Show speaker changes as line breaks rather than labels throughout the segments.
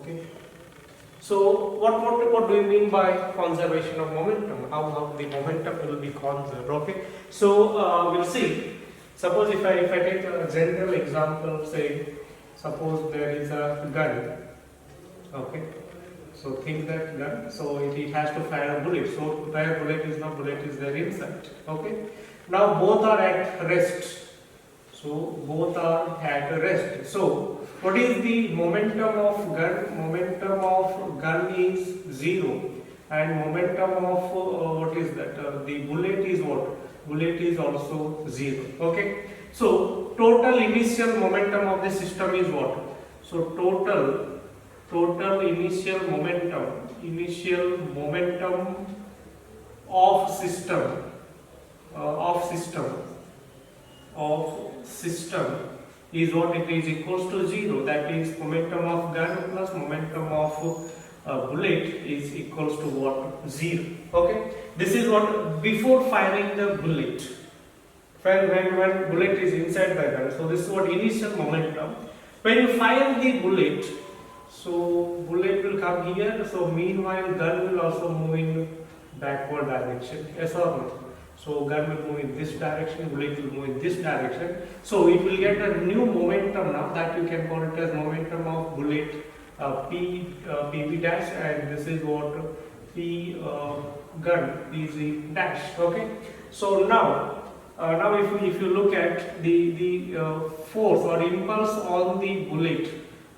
Okay. So what do you mean by conservation of momentum? How the momentum will be conserved? Okay. So we'll see. Suppose if I take a general example, say suppose there is a gun. Okay. So think that gun. So it has to fire a bullet. So to fire a bullet is there inside. Okay. Now both are at rest. So both are at rest. So what is the momentum of gun? Momentum of gun is 0, and momentum of what is that? The bullet is what? Bullet is also 0. Okay. So total initial momentum of the system is what? So total initial momentum of system is what? It is equals to 0. That is momentum of gun plus momentum of bullet is equals to what? 0. Okay. This is what before firing the bullet. When bullet is inside the gun. So this is what initial momentum. When you fire the bullet, so bullet will come here. So meanwhile gun will also move in backward direction. Yes or no? So gun will move in this direction, bullet will move in this direction. So it will get a new momentum now, that you can call it as momentum of bullet PB dash, and this is what P gun PZ dash. Okay. So now if you look at the force or impulse on the bullet,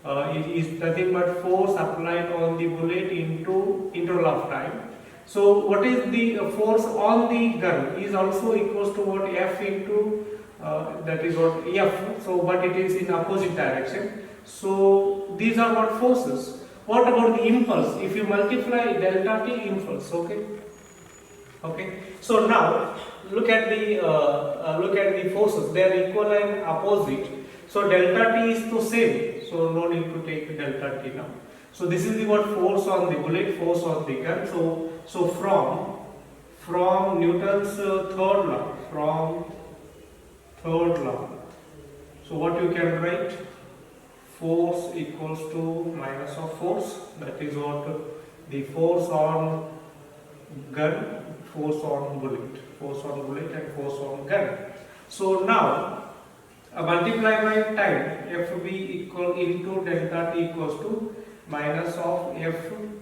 it is nothing but force applied on the bullet into interval of time. So what is the force on the gun is also equals to what? F into that is what F. So but it is in opposite direction. So these are what forces. What about the impulse? If you multiply delta T impulse, okay. Okay. So now look at the forces. They are equal and opposite. So delta T is the same. So no need to take delta T now. So this is the what? Force on the bullet, force on the gun. So from Newton's third law, so what you can write? Force equals to minus of force. That is what? The force on gun, force on bullet, and force on gun. So now multiply by time. Fb equal into delta T equals to minus of Fg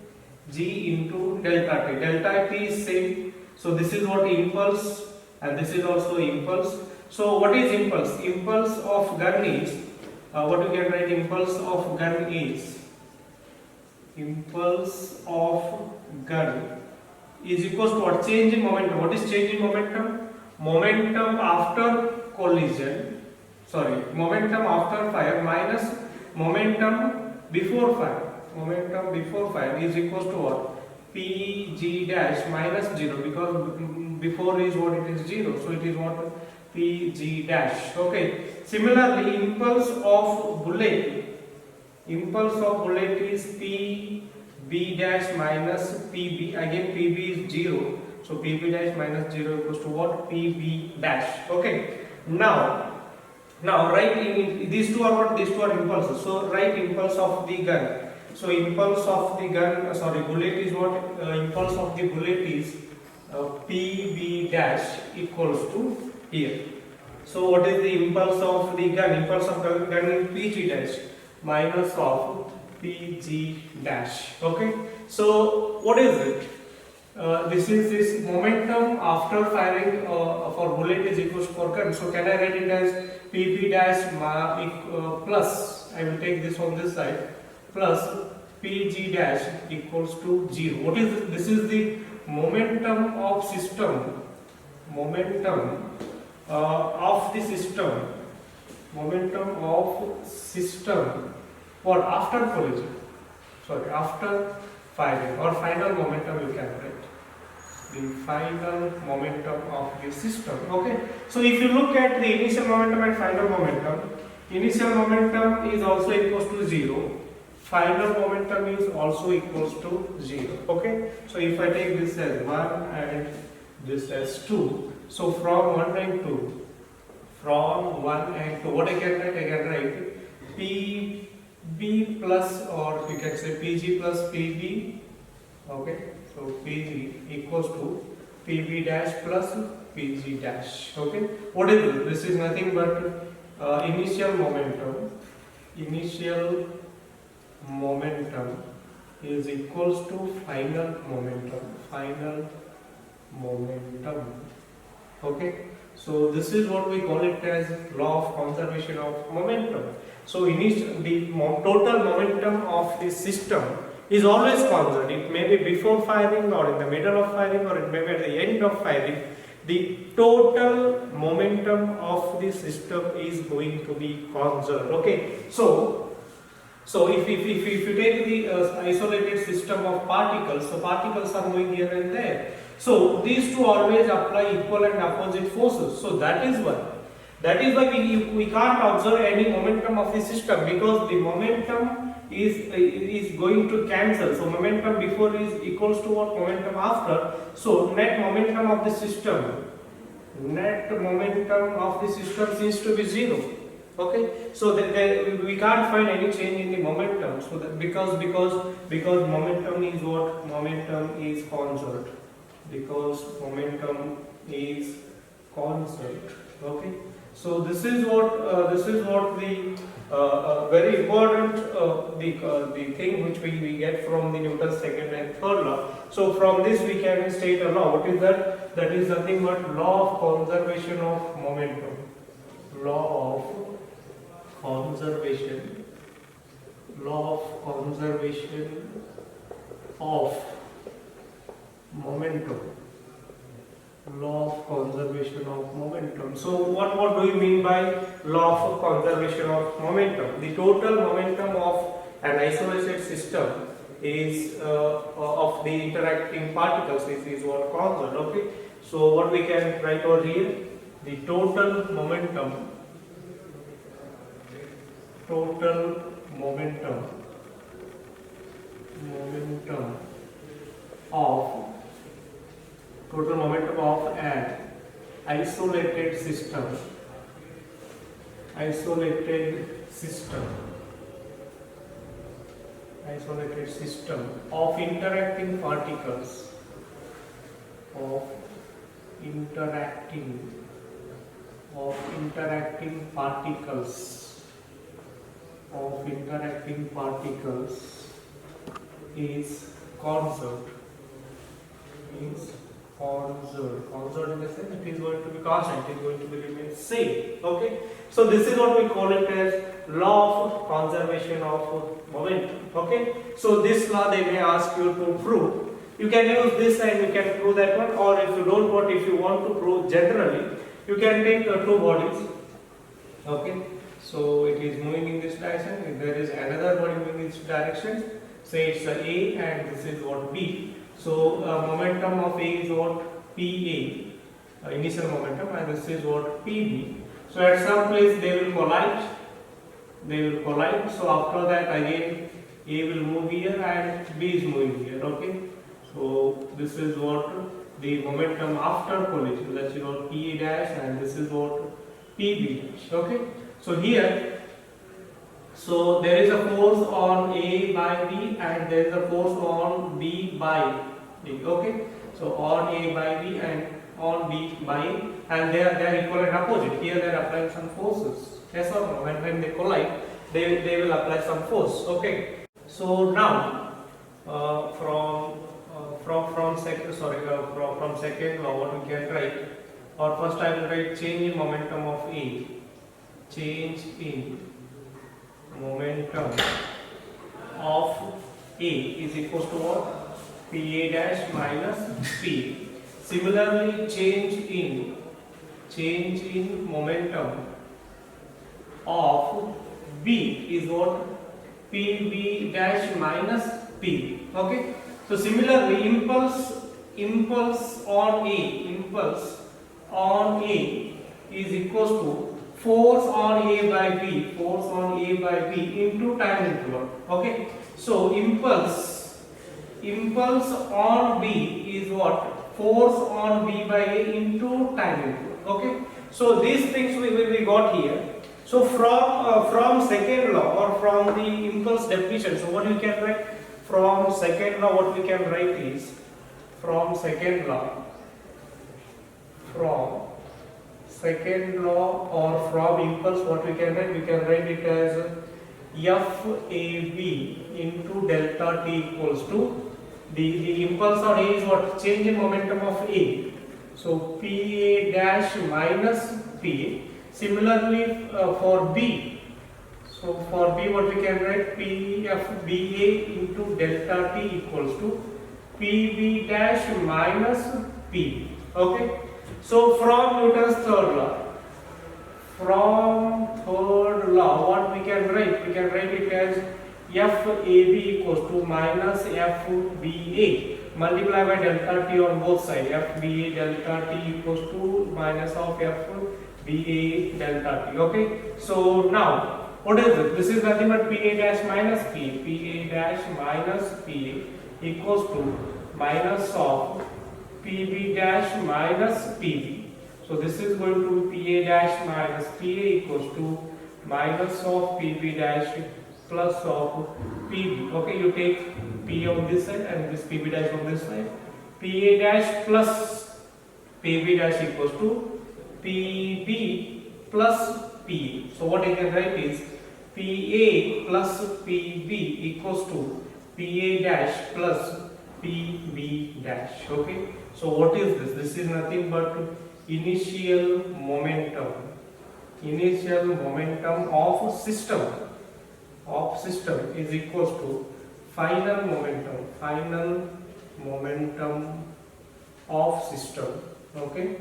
into delta T. Delta T is same. So this is what? Impulse, and this is also impulse. So what is impulse? Impulse of gun is what you can write? Impulse of gun is equals to what? Change in momentum. What is change in momentum? Momentum after collision. Momentum after fire minus momentum before fire. Momentum before fire is equals to what? Pg dash minus 0, because before is what? It is 0. So it is what? Pg dash. Okay. Similarly, impulse of bullet is Pb dash minus Pb. Again Pb is 0. So Pb dash minus 0 equals to what? Pb dash. Okay. Now write in these two are what? These two are impulses. So write impulse of the gun. So impulse of the gun, bullet is what? Impulse of the bullet is Pb dash equals to here. So what is the impulse of the gun? Impulse of the gun is Pg dash minus of Pg dash. Okay. So what is it? This is this momentum after firing for bullet is equals to for gun. So can I write it as Pb dash plus, I will take this on this side, plus Pg dash equals to 0. What is this? This is the momentum of system. Momentum of the system. Momentum of system for after collision. After firing, or final momentum you can write. The final momentum of the system. Okay. So if you look at the initial momentum and final momentum, initial momentum is also equals to 0. Final momentum is also equals to 0. Okay. So if I take this as 1 and this as 2, so from 1 and 2, what I can write? I can write B plus, or you can say PG plus PB. Okay, so PG equals to PB dash plus PG dash. Okay, what is this? This is nothing but initial momentum. Initial momentum is equals to final momentum. Final momentum. Okay, so this is what we call it as law of conservation of momentum. So the total momentum of the system is always constant. It may be before firing, or in the middle of firing, or it may be at the end of firing. The total momentum of the system is going to be conserved. Okay, so if you take the isolated system of particles, so particles are moving here and there. So these two always apply equal and opposite forces. So that is why we can't observe any momentum of the system, because the momentum is going to cancel. So momentum before is equals to what? Momentum after. So net momentum of the system seems to be 0. Okay, so we can't find any change in the momentum. So that because momentum is what? Momentum is constant. Because momentum is constant. Okay, so this is what the very important the thing which we get from the Newton's second and third law. So from this we can state a law. What is that? That is nothing but law of conservation of momentum. Law of conservation. Law of conservation of momentum. Law of conservation of momentum. So what do you mean by law of conservation of momentum? The total momentum of an isolated system is of the interacting particles is what constant. Okay, so what we can write over here, the total momentum of an isolated system of interacting particles is constant. Constant in the sense it is going to be constant, it is going to be remain same. Okay, so this is what we call it as law of conservation of momentum. Okay, so this law they may ask you to prove. You can use this and you can prove that one, or if you don't want, if you want to prove generally, you can take two bodies. Okay, so it is moving in this direction. If there is another body moving in this direction, say it's A and this is what B. So momentum of A is what? PA, initial momentum, and this is what? PB. So at some place they will collide. So after that again A will move here and B is moving here. Okay, so this is what the momentum after collision. That's what PA dash, and this is what? PB dash. Okay, so here, so there is a force on A by B and there is a force on B by B. Okay, so on A by B and on B by A, and they are equal and opposite. Here they are applying some forces. Yes or no? When they collide, they will apply some force. Okay, so now from second law, what we can write, or first I will write change in momentum of A. Change in momentum of A is equals to what? PA dash minus P. Similarly, change in momentum of B is what? PB dash minus P. Okay, so similarly, impulse on A is equals to force on A by B into time interval. Okay, so impulse on B is what? Force on B by A into time interval. Okay, so these things we got here. So from second law or from the impulse definition, so what we can write from second law, what we can write is from second law or from impulse, what we can write? We can write it as FAB into delta T equals to the impulse on A is what? Change in momentum of A. So PA dash minus PA. Similarly for B. So for B, what we can write? PFBA into delta T equals to PB dash minus PB. Okay. So from Newton's third law, what we can write? We can write it as FAB equals to minus FBA multiplied by delta T on both sides. FBA delta T equals to minus of FBA delta T. Okay. So now, what is it? This is nothing but PA dash minus PA. PA dash minus PA equals to minus of PB dash minus PB. So this is going to be PA dash minus PA equals to minus of PB dash plus of PB. Okay, you take P on this side and this PB dash on this side. PA dash plus PB dash equals to PB plus PA. So what I can write is PA plus PB equals to PA dash plus PB dash. Okay. So what is this? This is nothing but initial momentum. Initial momentum of system is equals to final momentum. Final momentum of system. Okay.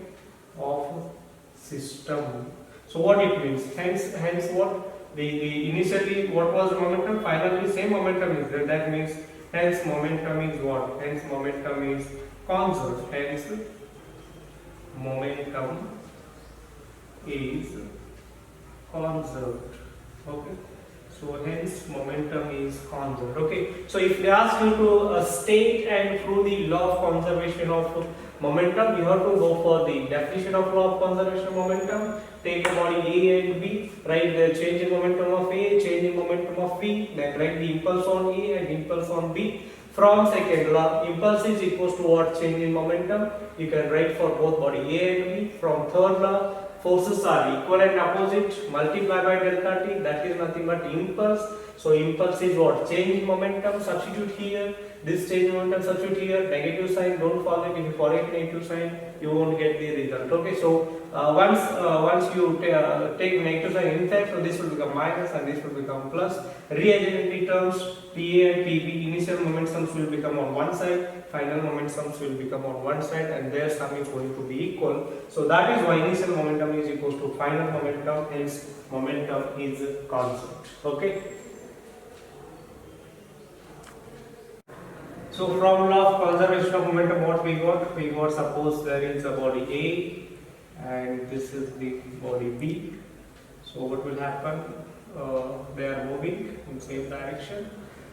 Of system. So what it means? Hence what? The initially what was the momentum? Finally same momentum is there. That means hence momentum is what? Hence momentum is conserved. Hence momentum is conserved. Okay. So hence momentum is conserved. Okay. So if they ask you to state and prove the law of conservation of momentum, you have to go for the definition of law of conservation of momentum. Take the body A and B, write the change in momentum of A, change in momentum of B, then write the impulse on A and impulse on B. From second law, impulse is equals to what? Change in momentum. You can write for both body A and B. From third law, forces are equal and opposite, multiply by delta T, that is nothing but impulse. So impulse is what? Change in momentum, substitute here. This change in momentum, substitute here. Negative sign, don't forget. If you forget negative sign, you won't get the result. Okay, so once you take negative sign inside, so this will become minus and this will become plus. Rearrange terms, PA and PB, initial momentums will become on one side, final momentums will become on one side, and their sum is going to be equal. So that is why initial momentum is equals to final momentum, hence momentum is constant. Okay. So from law of conservation of momentum, what we got? We got, suppose there is a body A and this is the body B. So what will happen? They are moving in same direction.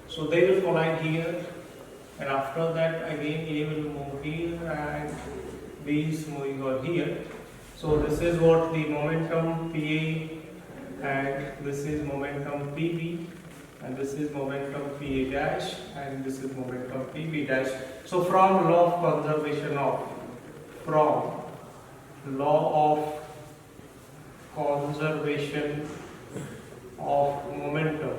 So they will collide here, and after that again A will move here and B is moving on here. So this is what the momentum PA, and this is momentum PB, and this is momentum PA dash, and this is momentum PB dash. So from law of conservation of momentum,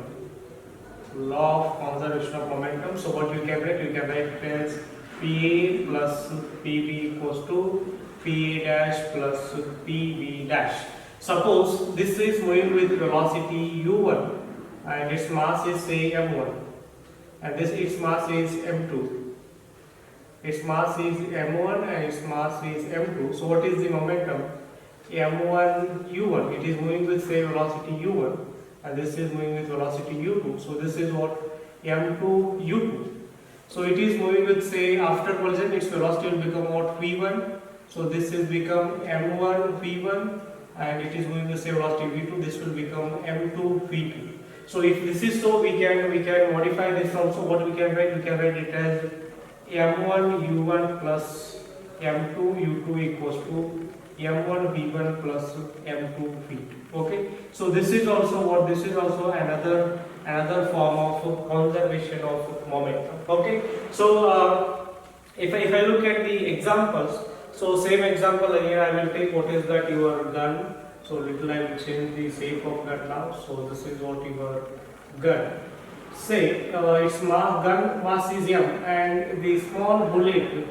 so what you can write? You can write it as PA plus PB equals to PA dash plus PB dash. Suppose this is moving with velocity u1 and its mass is say m1, and its mass is m2. Its mass is m1 and its mass is m2. So what is the momentum? m1 u1. It is moving with say velocity u1, and this is moving with velocity u2. So this is what? m2 u2. So it is moving with say after collision its velocity will become what? v1. So this is become m1 v1, and it is moving with say velocity v2. This will become m2 v2. So if this is so, we can modify this also. What we can write? We can write it as m1 u1 plus m2 u2 equals to m1 v1 plus m2 v2. Okay, so this is also what, this is also another form of conservation of momentum. Okay, so if I look at the examples, so same example here I will take. What is that? Your gun. So little I will change the shape of gun now. So this is what your gun. Say its gun mass is m, and the small bullet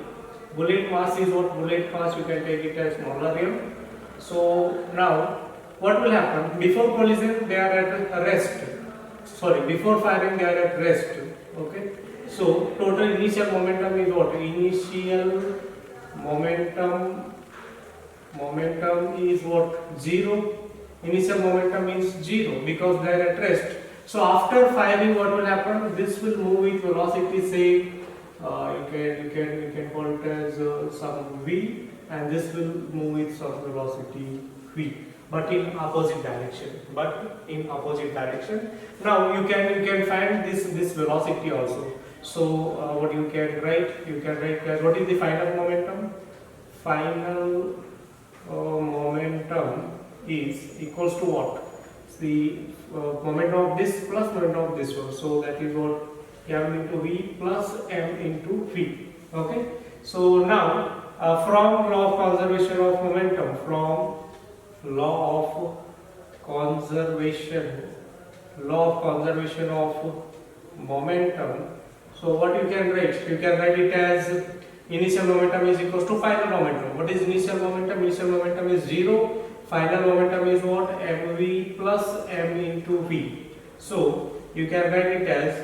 mass is what? Bullet mass, you can take it as smaller m. So now what will happen? Before collision they are at rest. Sorry, before firing they are at rest. Okay. So total initial momentum is what? Initial momentum is what? 0. Initial momentum is 0 because they are at rest. So after firing, what will happen? This will move with velocity. Say you can call it as some v, and this will move with some velocity v, but in opposite direction. Now you can find this velocity also. So what you can write? You can write as, what is the final momentum? Final momentum is equals to what? The momentum of this plus momentum of this one. So that is what? M into v plus m into v. Okay. So now from law of conservation of momentum, law of conservation of momentum. So what you can write? You can write it as initial momentum is equals to final momentum. What is initial momentum? Initial momentum is 0. Final momentum is what? mv plus m into v. So you can write it as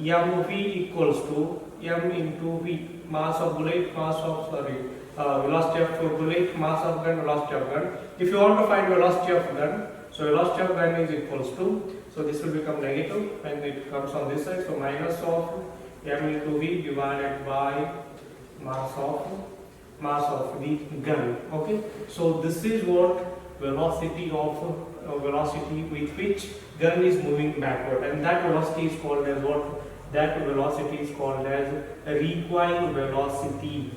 mv equals to m into v. Mass of bullet, velocity of bullet, mass of gun, velocity of gun. If you want to find velocity of gun, so velocity of gun is equals to, so this will become negative when it comes on this side. So minus of m into v divided by mass of the gun. Okay, so this is what velocity with which gun is moving backward, and that velocity is called as what? That velocity is called as recoil velocity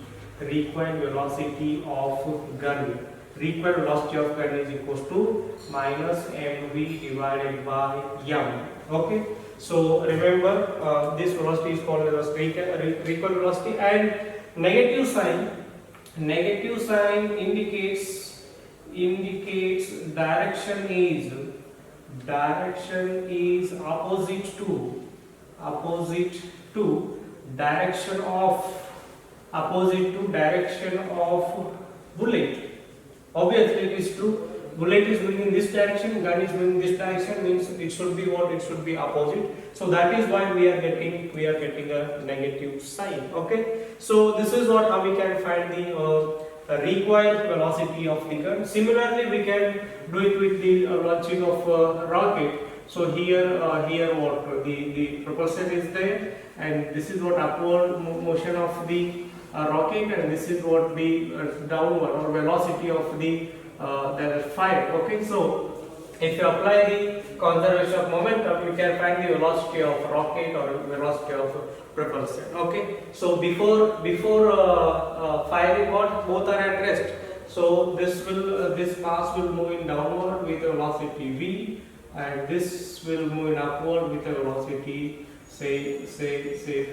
of gun. Recoil velocity of gun is equals to minus mv divided by m. Okay, so remember this velocity is called as recoil velocity, and negative sign indicates direction is opposite to direction of bullet. Obviously it is true. Bullet is moving in this direction, gun is moving in this direction, means it should be what? It should be opposite. So that is why we are getting a negative sign. Okay. So this is what how we can find the recoil velocity of the gun. Similarly, we can do it with the launching of rocket. So here what? The propulsion is there, and this is what upward motion of the rocket, and this is what the downward or velocity of the fire. Okay, so if you apply the conservation of momentum, you can find the velocity of rocket or velocity of propulsion. Okay, so before firing, what? Both are at rest. So this mass will move in downward with a velocity v, and this will move in upward with a velocity say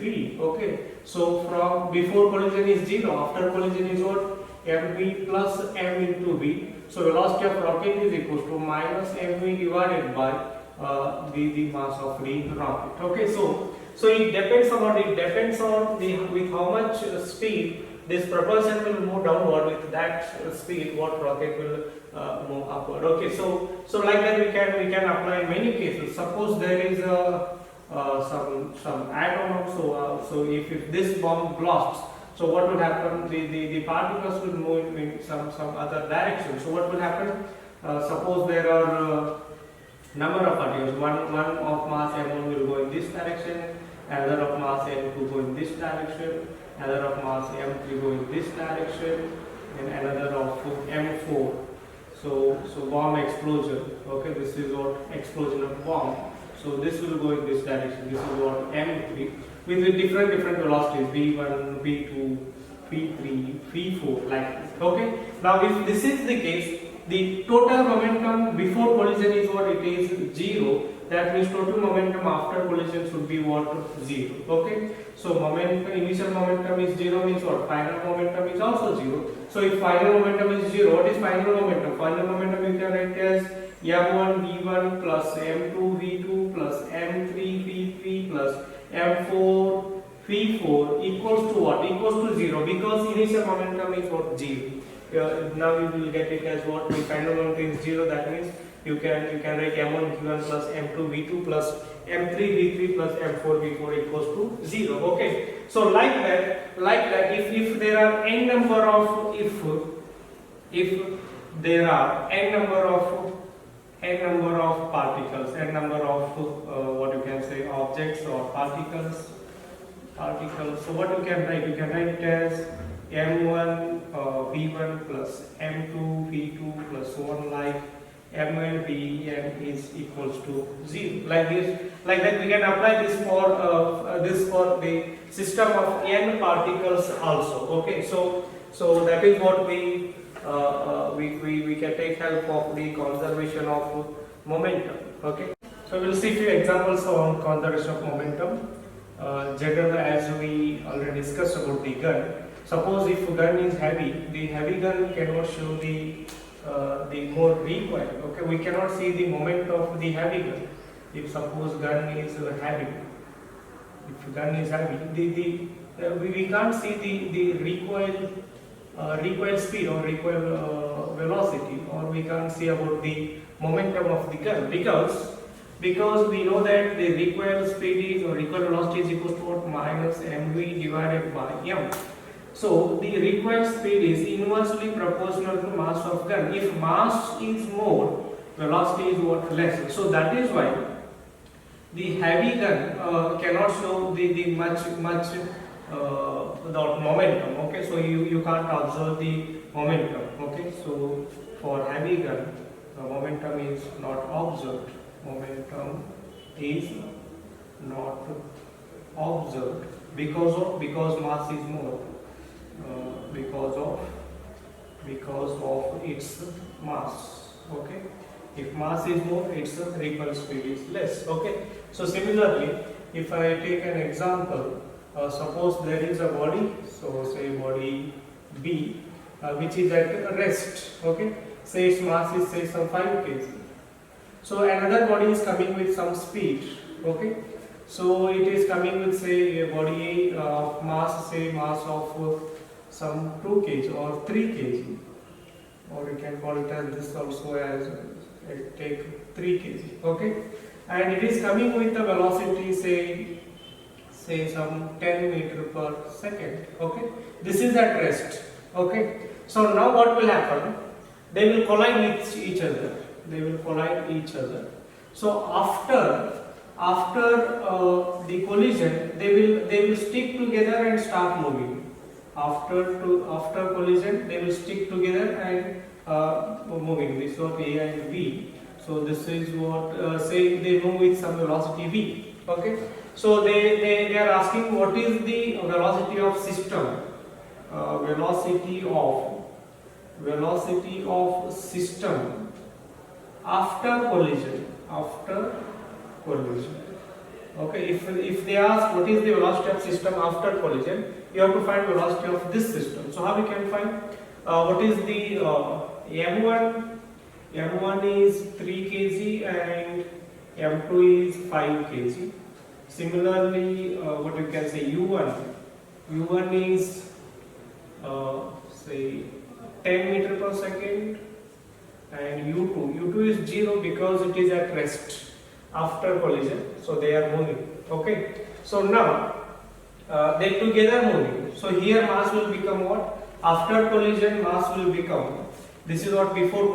v. Okay, so from before collision is 0, after collision is what? mv plus m into v. So velocity of rocket is equals to minus mv divided by the mass of the rocket. Okay, so it depends on what? It depends on with how much speed this propulsion will move downward. With that speed, what rocket will move upward. Okay, so like that we can apply in many cases. Suppose there is some atom also. So if this bomb blasts, so what will happen? The particles will move in some other direction. So what will happen? Suppose there are number of particles. One of mass m1 will go in this direction, another of mass m2 go in this direction, another of mass m3 go in this direction, and another of m4. So bomb explosion. Okay, this is what explosion of bomb. So this will go in this direction. This is what m3 with different velocities v1, v2, v3, v4 like this. Okay. Now if this is the case, the total momentum before collision is what? It is 0. That means total momentum after collision should be what? 0. Okay. So initial momentum is 0 means what? Final momentum is also 0. So if final momentum is 0, what is final momentum? Final momentum you can write as m1 v1 plus m2 v2 plus m3 v3 plus m4 v4 equals to what? Equals to 0, because initial momentum is what? 0. Now you will get it as what? The final momentum is 0. That means you can write m1 v1 plus m2 v2 plus m3 v3 plus m4 v4 equals to 0. Okay. So like that, if there are n number of if there are n number of particles, n number of what you can say, objects or particles. So what you can write? You can write it as m1 v1 plus m2 v2 plus so on, like m1 vn is equals to 0. Like that we can apply this for the system of n particles also. Okay. So that is what we can take help of the conservation of momentum. Okay. So we will see few examples on conservation of momentum. Generally, as we already discussed about the gun, suppose if gun is heavy, the heavy gun cannot show the more recoil. Okay, we cannot see the moment of the heavy gun. If suppose gun is heavy, we can't see the recoil speed or recoil velocity, or we can't see about the momentum of the gun, because we know that the recoil speed is, or recoil velocity is equal to what? Minus mv divided by m. So the recoil speed is inversely proportional to mass of gun. If mass is more, velocity is what? Less. So that is why the heavy gun cannot show the much the momentum. Okay, so you can't observe the momentum. Okay, so for heavy gun, the momentum is not observed. Momentum is not observed because mass is more. Because of its mass. Okay, if mass is more, its recoil speed is less. Okay, so similarly, if I take an example, suppose there is a body, so say body B, which is at rest. Okay, say its mass is say some 5 kg. So another body is coming with some speed. Okay, so it is coming with say a body of mass, say mass of some 2 kg or 3 kg, or you can call it as this also as take 3 kg. Okay, and it is coming with a velocity say some 10 meter per second. Okay, this is at rest. Okay, so now what will happen? They will collide with each other. So after the collision, they will stick together and start moving. After collision, they will stick together and moving. This is what A and B. So this is what say they move with some velocity v. Okay. So they are asking what is the velocity of system. Velocity of system after collision. Okay, if they ask what is the velocity of system after collision, you have to find velocity of this system. So how we can find what is the m1? M1 is 3 kg and m2 is 5 kg. Similarly, what you can say u1 is say 10 meter per second, and u2 is 0 because it is at rest after collision, so they are moving. Okay, so now they together moving, so here mass will become what? After collision mass will become, this is what before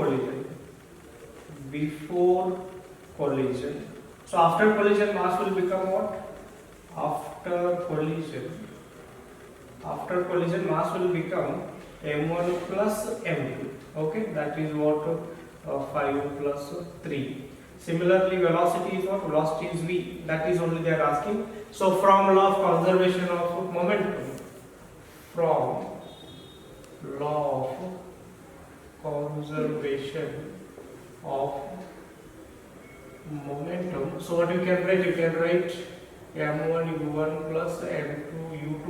collision, so after collision mass will become what? After collision mass will become m1 plus m2. Okay, that is what 5 plus 3. Similarly, velocity is what? Velocity is v. That is only they are asking. So from law of conservation of momentum, from law of conservation of momentum. So what you can write? You can write m1 u1 plus m2 u2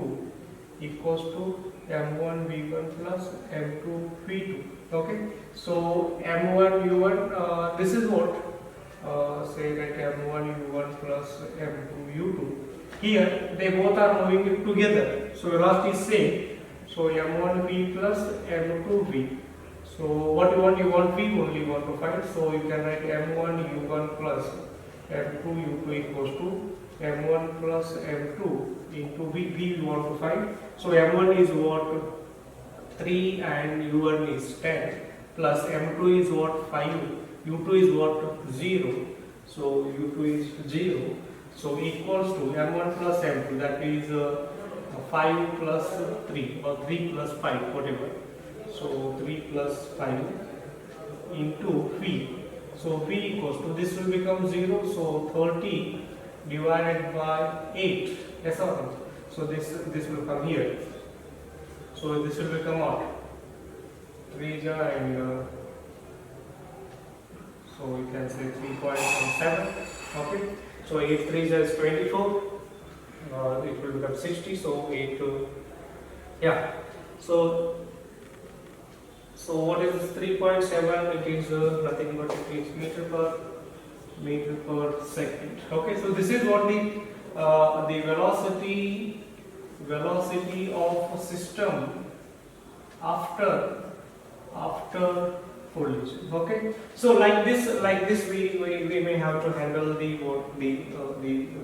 equals to m1 v1 plus m2 v2. Okay, so m1 u1, this is what, say that m1 u1 plus m2 u2. Here they both are moving together, so velocity is same. So m1 v plus m2 v. So what you want? You want v only, you want to find. So you can write m1 u1 plus m2 u2 equals to m1 plus m2 into v. V you want to find. So m1 is what, 3 and u1 is 10 plus m2 is what, 5. u2 is what, 0. So u2 is 0. So equals to m1 plus m2, that is 5 plus 3 or 3 plus 5, whatever. So 3 plus 5 into v. So v equals to, this will become 0. So 30 divided by 8. Yes or no? So this will come here. So this will become what? 3 and so you can say 3.7. Okay. So 8 3 is 24. It will become 60. So 8 yeah. So what is 3.7? It is nothing but it is meter per second. Okay. So this is what the velocity of a system after collision. Okay, so like this we may have to handle the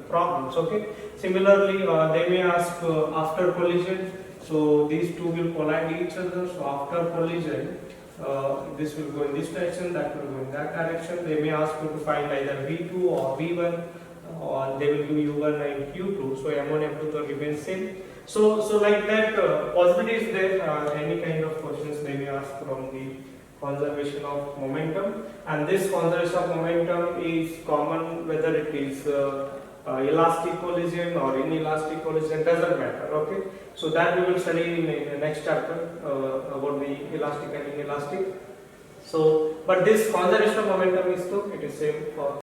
problems. Okay, similarly they may ask after collision. So these two will collide each other. So after collision, this will go in this direction, that will go in that direction. They may ask you to find either v2 or v1, or they will give u1 and u2. So m1 m2 will remain same. So like that, possibility is there. Any kind of questions they may ask from the conservation of momentum, and this conservation of momentum is common whether it is elastic collision or inelastic collision, doesn't matter. Okay, so that we will study in the next chapter about the elastic and inelastic. So but this conservation of momentum is it is same for